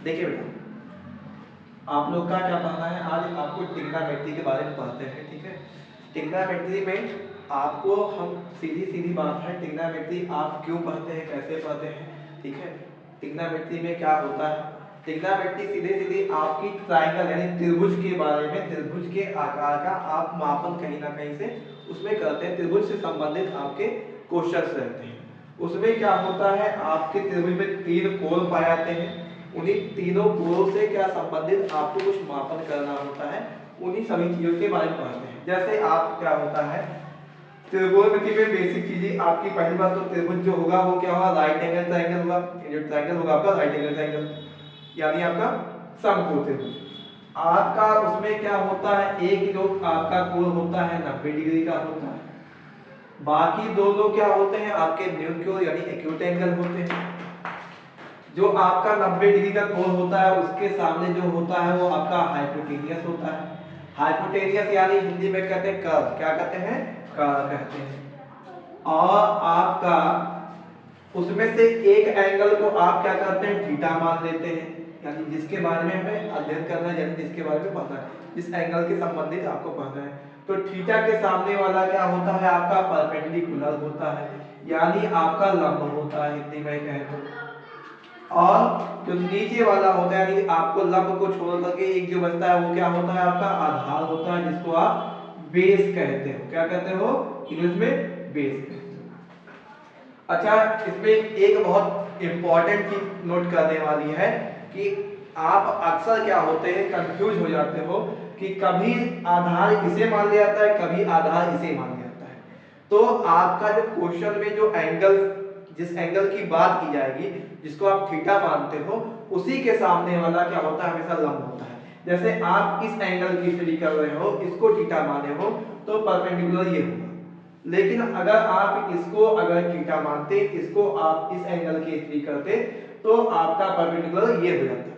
देखिए बेटा, आप लोग का क्या पढ़ना है, आज आपको ट्रिग्नोमेट्री के बारे में पढ़ते हैं। ठीक है, ट्रिग्नोमेट्री में आपको हम सीधी सीधी बात है, ट्रिग्नोमेट्री आप क्यों पढ़ते हैं, कैसे पढ़ते हैं। ठीक है, ट्रिग्नोमेट्री में क्या होता है, ट्रिग्नोमेट्री सीधे सीधे आपकी ट्रायंगल यानी त्रिभुज के बारे में, त्रिभुज के आकार का आप मापन कहीं ना कहीं से उसमें करते हैं। त्रिभुज से संबंधित आपके क्वेश्चंस रहते हैं। उसमें क्या होता है, आपके त्रिभुज में तीन कोण पाए जाते हैं, उन्हीं तीनों कोणों से क्या संबंधित आपको कुछ मापन करना होता है, उन्हीं सभी चीजों के बारे में पढ़ते हैं। जैसे आप क्या होता है, त्रिकोणमिति में बेसिक चीजें आपकी, पहली बात तो त्रिभुज जो होगा वो क्या होगा, राइट एंगल ट्रायंगल होगा। ये जो ट्रायंगल होगा आपका राइट एंगल ट्रायंगल, यानी आपका समकोण त्रिभुज। आपका उसमें क्या होता है, एक जो आपका कोण होता है 90 डिग्री का होता है, बाकी दोनों क्या होते हैं आपके न्यून कोण यानी एक्यूट एंगल होते हैं। जो आपका 90 डिग्री का कोण होता है उसके सामने जो होता है वो आपका हाइपोटेनियस होता है। हाइपोटेनियस यानी हिंदी में कहते हैं कर्व, क्या कहते हैं, कर्व कहते हैं। और आपका उसमें से एक एंगल को आप क्या करते हैं, थीटा मान लेते हैं, यानी जिसके बारे में हमें अध्ययन करना है, यानी जिसके बारे में पढ़ना है, जिस एंगल के संबंधित आपको पढ़ना है। तो थीटा के सामने वाला क्या होता है, आपका परपेंडिकुलर होता है, यानी आपका लंब होता है हिंदी में कहें तो। और जो नीचे वाला होता है, यानी आपको लंब को छोड़ करके एक जो बचता है वो क्या होता है, आपका आधार होता है, जिसको आप बेस कहते हो। क्या कहते हो इंग्लिश में, बेस कहते हो। अच्छा, इसमें एक बहुत इंपॉर्टेंट चीज नोट करने वाली है कि आप अक्सर क्या होते हैं, कंफ्यूज हो जाते हो कि कभी आधार इसे मान लिया जाता है, कभी आधार इसे मान लिया जाता है। तो आपका जो क्वेश्चन में जो एंगल, जिस एंगल की बात की जाएगी, जिसको आप थीटा मानते हो, उसी के सामने वाला क्या होता है, हमेशा लंब होता है। जैसे आप इस एंगल की स्टडी कर रहे हो, इसको थीटा माने हो, तो परपेंडिकुलर ये होगा। लेकिन अगर आप इसको अगर थीटा मानते, इसको आप इस एंगल की स्टडी करते, तो आपका परपेंडिकुलर ये हो जाता है।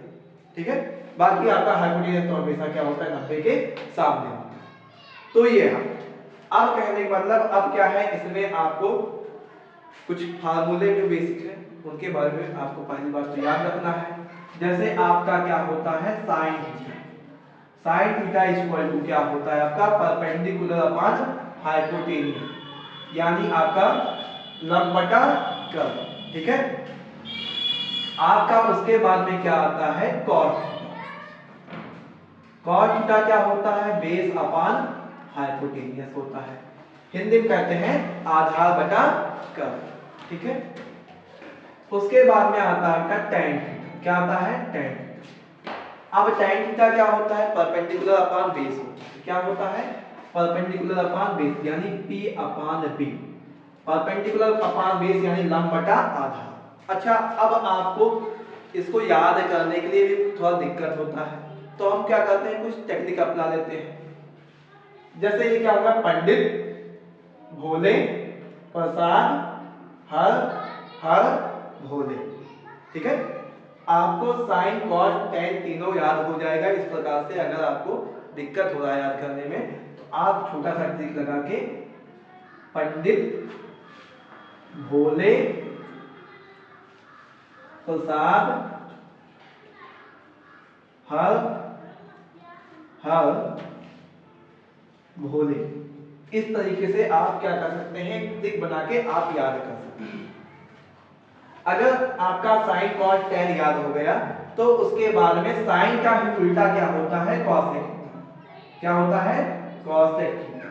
ठीक है, बाकी आपका हाइपोटेन्यूज तो हमेशा क्या होता है, 90 के सामने होता है। तो ये है। अब कहने का मतलब अब क्या है, इसमें आपको कुछ फार्मूले जो बेसिक है उनके बारे में आपको पहली बात तो याद रखना है। जैसे आपका क्या होता है, sine theta, sine theta equal to क्या होता है आपका, परपेंडिकुलर अपॉन हाइपोटेन्यूज, यानी आपका लंब बटा कर्व। ठीक है, आपका उसके बाद में क्या आता है, कॉस थीटा। कॉस थीटा क्या होता है, बेस अपॉन हाइपोटेनियस होता है, हिंदी में कहते हैं आधार बटा कर्व। ठीक है, उसके बाद में आता है आपका tan थीटा। क्या आता है, tan थीटा। अब tan थीटा क्या होता है, परपेंडिकुलर अपॉन बेस होता है। क्या होता है, परपेंडिकुलर अपॉन बेस, यानी p upon b। Perpendicular upon base यानी लंब बटा आधार। अच्छा, अब आपको इसको याद करने के लिए भी थोड़ा दिक्कत होता है, तो हम क्या करते हैं, कुछ टेक्निक अपना लेते हैं। जैसे ये क्या होगा, पंडित भोले प्रसाद हर हर भोले। ठीक है, आपको साइन कॉस tan तीनों याद हो जाएगा। इस प्रकार से अगर आपको दिक्कत हो रहा है याद करने में, तो आप छोटा सा ट्रिक लगा के पंडित भोले प्रसाद हर हर भोले, इस तरीके से आप क्या कर सकते हैं, ट्रिक बना के आप याद कर सकते हैं। अगर आपका साइन कॉस tan याद हो गया, तो उसके बाद में साइन का ही उल्टा क्या होता है, कॉसेक। क्या होता है, कॉसेक थीटा।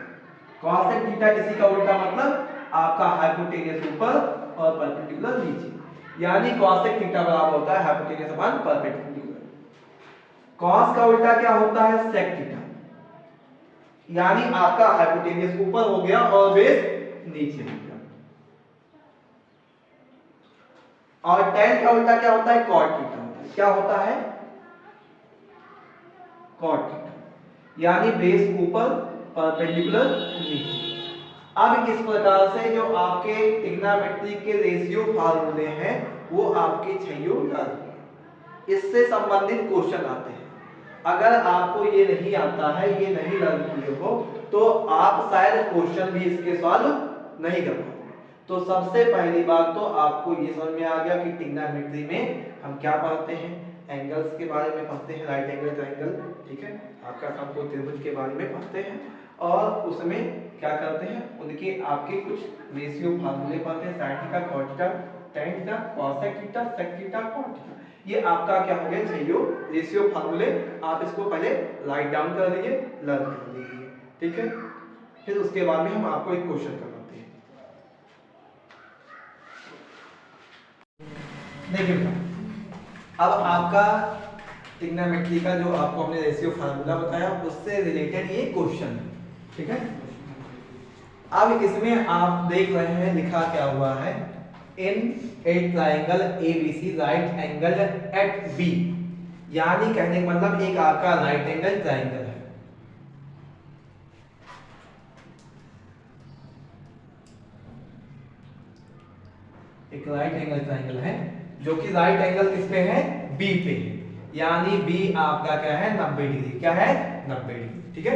कॉसेक थीटा इसी का उल्टा मतलब आपका हाइपोटेनियस ऊपर और परपेंडिकुलर नीचे, यानी कॉसेक थीटा बराबर होता है हाइपोटेनियस अपॉन परपेंडिकुलर। कॉस का उल्टा क्या होता है, सेक थीटा, यानी आपका हाइपोटेनियस ऊपर हो गया और बेस नीचे हो गया। और tan का उल्टा क्या होता है, कॉट थीटा होता है। क्या होता है, कॉट थीटा, यानी बेस ऊपर परपेंडिकुलर नीचे। अब इस प्रकार से जो आपके ट्रिग्नोमेट्री के रेशियो फार्मूले हैं वो आपके छैयों याद होंगे। इससे संबंधित क्वेश्चन आते हैं। अगर आपको ये नहीं आता है, ये नहीं लर्न किए हो, तो आप शायद क्वेश्चन भी इसके सॉल्व नहीं कर पाओगे। तो सबसे पहली बात तो आपको ये समझ में आ गया कि ट्रिग्नोमेट्री में हम क्या पढ़ते हैं, एंगल्स के बारे में पढ़ते हैं, राइट एंगल ट्रायंगल, ठीक है, आपका हमको त्रिभुज के बारे में पढ़ते हैं और उसमें क्या करते हैं, उनके आपके कुछ रेशियो फार्मूले पढ़ते हैं, sin theta cos theta tan theta cosec theta sec theta cot theta, ये आपका क्या हो गया चाहिए रेशियो फार्मूले, आप इसको पहले राइट डाउन कर लीजिए, लर्न कर लीजिए, ठीक है। फिर उसके बाद में हम आपको एक क्वेश्चन करवाते हैं। देखिए अब आपका ट्रिग्नोमेट्री का जो आपको हमने रेशियो फार्मूला बताया उससे रिलेटेड ये क्वेश्चन है, ठीक है। अब इसमें आप देख रहे हैं लिखा क्या हुआ है, in a triangle ABC right angle at B, यानी कहने का मतलब एक आपका राइट एंगल ट्रायंगल है, एक राइट एंगल ट्रायंगल है जो कि राइट एंगल किस पे है, B पे है, यानी B आपका क्या है 90 डिग्री, क्या है 90 डिग्री, ठीक है।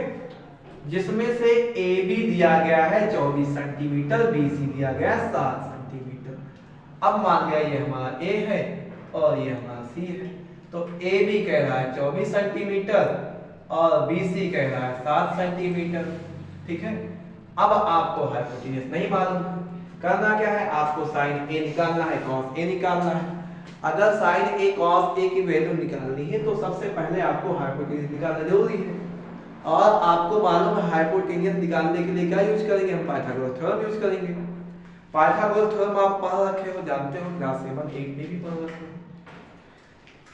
जिसमें से AB दिया गया है 24 सेंटीमीटर, BC दिया गया है 7 सेंटीमीटर। अब मान लिया ये हमारा A है और ये हमारा C है, तो AB कह रहा है 24 सेंटीमीटर और BC कह रहा है 7 सेंटीमीटर, ठीक है। अब आपको हाइपोटेन्यूज नहीं मालूम, करना क्या है, आपको sin A निकालना है, cos A निकालना है। अगर sin A cos A की वैल्यू निकालनी है तो सबसे पहले आपको हाइपोटेन्यूज निकालना जरूरी है, और आपको मालूम है हाइपोटेन्यूज निकालने के लिए क्या यूज करेंगे, हम पाइथागोरस थ्योरम यूज करेंगे। पाइथागोरस थ्योरम आप पढ़ रखे हो, जानते हो, क्लास 7 8 में भी पढ़ रखे हो।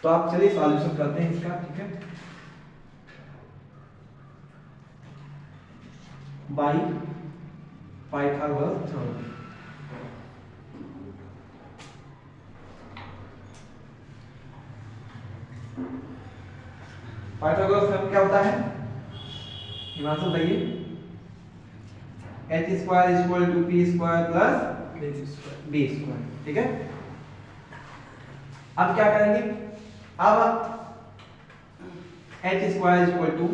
तो आप चलिए सॉल्यूशन करते हैं इसका, ठीक है। By Pythagoras theorem, Pythagoras theorem क्या होता है, हिमांशु बताइए, h square equal to p square plus b square, ठीक है। अब क्या करेंगे, अब h स्क्वायर इक्वल टू,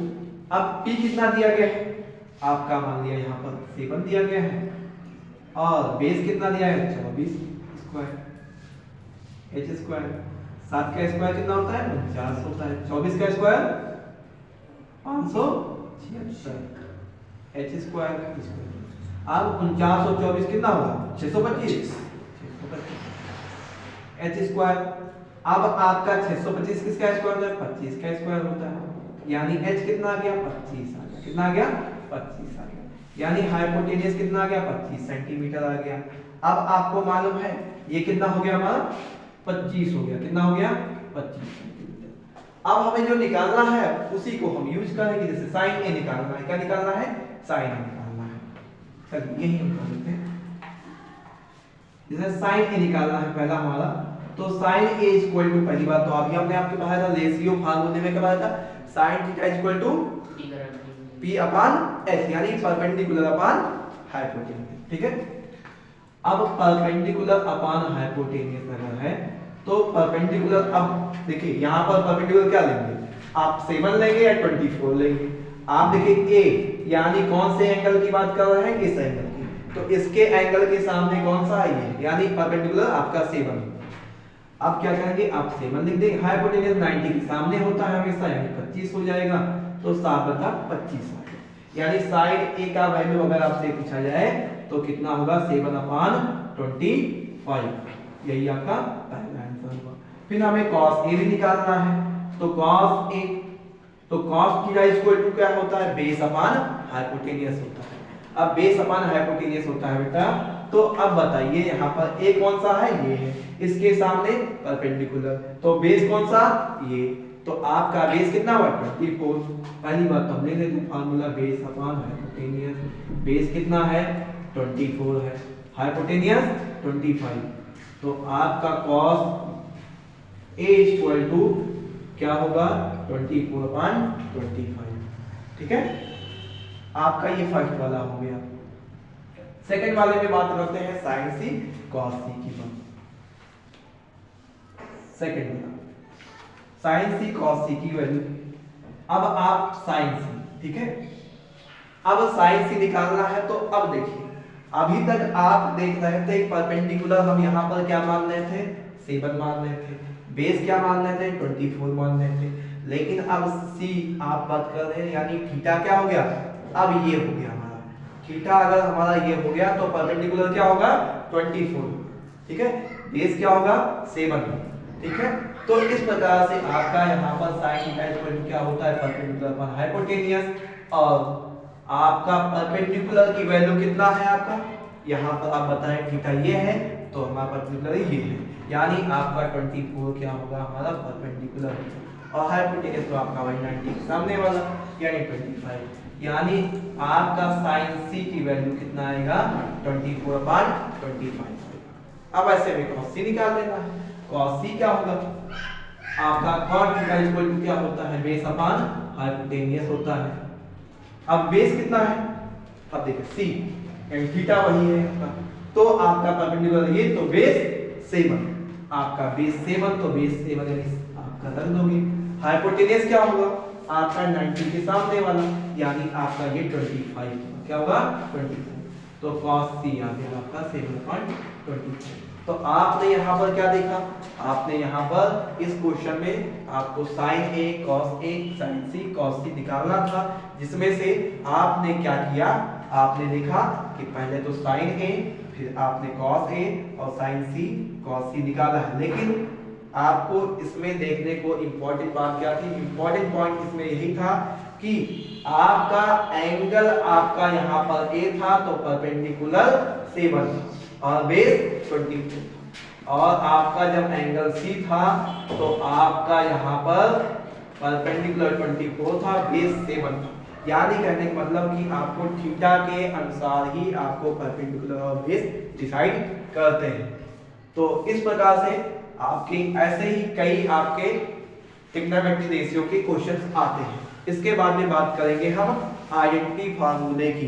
अब p कितना दिया गया है, आपका मान लिया यहाँ पर 7 दिया गया है, और बेस कितना दिया है 24 स्क्वायर, h स्क्वायर 7 का स्क्वायर कितना होता है 49 होता है, 24 का स्क्वायर 576, h स्क्वायर, अब 49 और 24 कितना होगा 625, h स्क्वायर, अब आपका 625 किसका स्क्वायर होता है 25 का स्क्वायर होता है, यानी h कितना आ गया 25 आ गया, कितना आ गया 25 आ गया, यानी हाइपोटेन्यूज कितना आ गया 25 सेंटीमीटर आ गया। अब आपको मालूम है ये कितना हो गया हमारा 25 हो गया, कितना हो गया 25 सेंटीमीटर। अब हमें जो निकालना है उसी को हम यूज करेंगे, जैसे sin A निकालना है, क्या निकालना है sin A निकालना है, चलिए यही हम कर लेते हैं, जैसे sin A निकालना है पहला हमारा, तो sin A इक्वल टू, पहली बात तो अभी हमने आपके पढ़ाया था रेशियो फार्मूले में, क्या बताया था, sin theta equal to p upon s, यानी परपेंडिकुलर अपॉन हाइपोटेन्यूज, ठीक है। अब परपेंडिकुलर अपॉन हाइपोटेन्यूज अगर है तो परपेंडिकुलर, अब देखिए यहाँ पर परपेंडिकुलर क्या लेंगे, आप 7 लेंगे या 24 लेंगे, आप देखिए a यानी कौन से एंगल की बात कर रहे हैं, इस एंगल की, तो इसके एंगल के सामने कौन सा है ये, यानी परपेंडिकुलर आपका 7। अब क्या करेंगे, आप 7 लिख देंगे, हाइपोटेन्यूज 90 के सामने होता है हमेशा, यानी 25 हो जाएगा, तो 7/25 आ गया, यानी साइन A का वैल्यू अगर आपसे पूछा जाए तो कितना होगा 7/25, यही आपका पहला आंसर होगा। फिर हमें cos A भी निकालना है, तो cos A, तो cos थीटा इक्वल टू क्या होता है, बेस अपॉन हाइपोटेन्यूज होता है। अब बेस अपॉन हाइपोटेन्यूज होता है बेटा, तो अब बताइए यहाँ पर A कौन सा है, ये है, इसके सामने परपेंडिकुलर, तो बेस कौन सा ये, तो आपका बेस कितना हुआ 24। पहली बात तो हम ले लेते हैं formula, base upon hypotenuse, base कितना है 24 है, हाइपोटेन्यूज 25, तो आपका cos A इक्वल टू क्या होगा 24/25, ठीक है। आपका ये फर्स्ट वाला हो गया। सेकंड वाले में बात करते हैं sin C cos C की बात। सेकंड वाला sin C cos C की वैल्यू, अब आप sin C, ठीक है, अब sin C निकालना है, तो अब देखिए अभी तक आप देख रहे थे परपेंडिकुलर हम यहाँ पर क्या मान रहे थे 7 मान रहे थे, बेस क्या मान रहे थे 24 मान रहे थे, लेकिन अब सी आप बात कर रहे हैं यानी थीटा क्या हो गया, अब ये हो गया हमारा थीटा, अगर हमारा ये हो गया तो परपेंडिकुलर क्या होगा 24, ठीक है, बेस क्या होगा 7, ठीक है। तो इस प्रकार से आपका यहाँ पर sin थीटा इक्वल टू क्या होता है परपेंडिकुलर पर हाइपोटेनियस, और आपका परपेंडिकुलर की वैल्यू कितना है आपका, यहाँ पर आप बताएं थीटा ये है तो हमारा परपेंडिकुलर ये है, यानी आपका 24 क्या होगा हमारा परपेंडिकुलर, और हाइपोटेनियस तो आपका वही 90 के सामने वाला यानी 25, यानी आपका sin c की वैल्यू कितना आएगा 24/25। अब ऐसे में cos c निकाल लेना है, cos c क्या होगा आपका cot थीटा इक्वल टू क्या होता है बेस अपॉन हाइपोटेनियस होता है। अब बेस कितना है, अब देखिए c यानी थीटा वही है आपका, तो आपका परपेंडिकुलर ये तो बेस 7, आपका बेस 7 तो बेस 7 यानी आपका रख दोगे, हाइपोटेनियस क्या होगा आपका 90 के सामने वाला यानी आपका ये 25 क्या होगा 25, तो cos c आ गया आपका 7/25। तो आपने यहाँ पर क्या देखा, आपने यहाँ पर इस क्वेश्चन में आपको sin a cos a sin c cos c निकालना था, जिसमें से आपने क्या किया, आपने देखा कि पहले तो sin a फिर आपने cos a और sin c cos c निकाला है, लेकिन आपको इसमें देखने को इंपॉर्टेंट बात क्या थी, इंपॉर्टेंट पॉइंट इसमें यही था कि आपका एंगल आपका यहाँ पर a था तो परपेंडिकुलर 7 और बेस 24, और आपका जब एंगल c था तो आपका यहाँ पर परपेंडिकुलर 24 था बेस 7 था, यानी कहने का मतलब कि आपको थीटा के अनुसार ही आपको परपेंडिकुलर और बेस डिसाइड करते हैं। तो इस प्रकार से आपके ऐसे ही कई आपके ट्रिग्नोमेट्री रेशियो के क्वेश्चंस आते हैं। इसके बाद में बात करेंगे हम आइडेंटिटी फार्मूले की।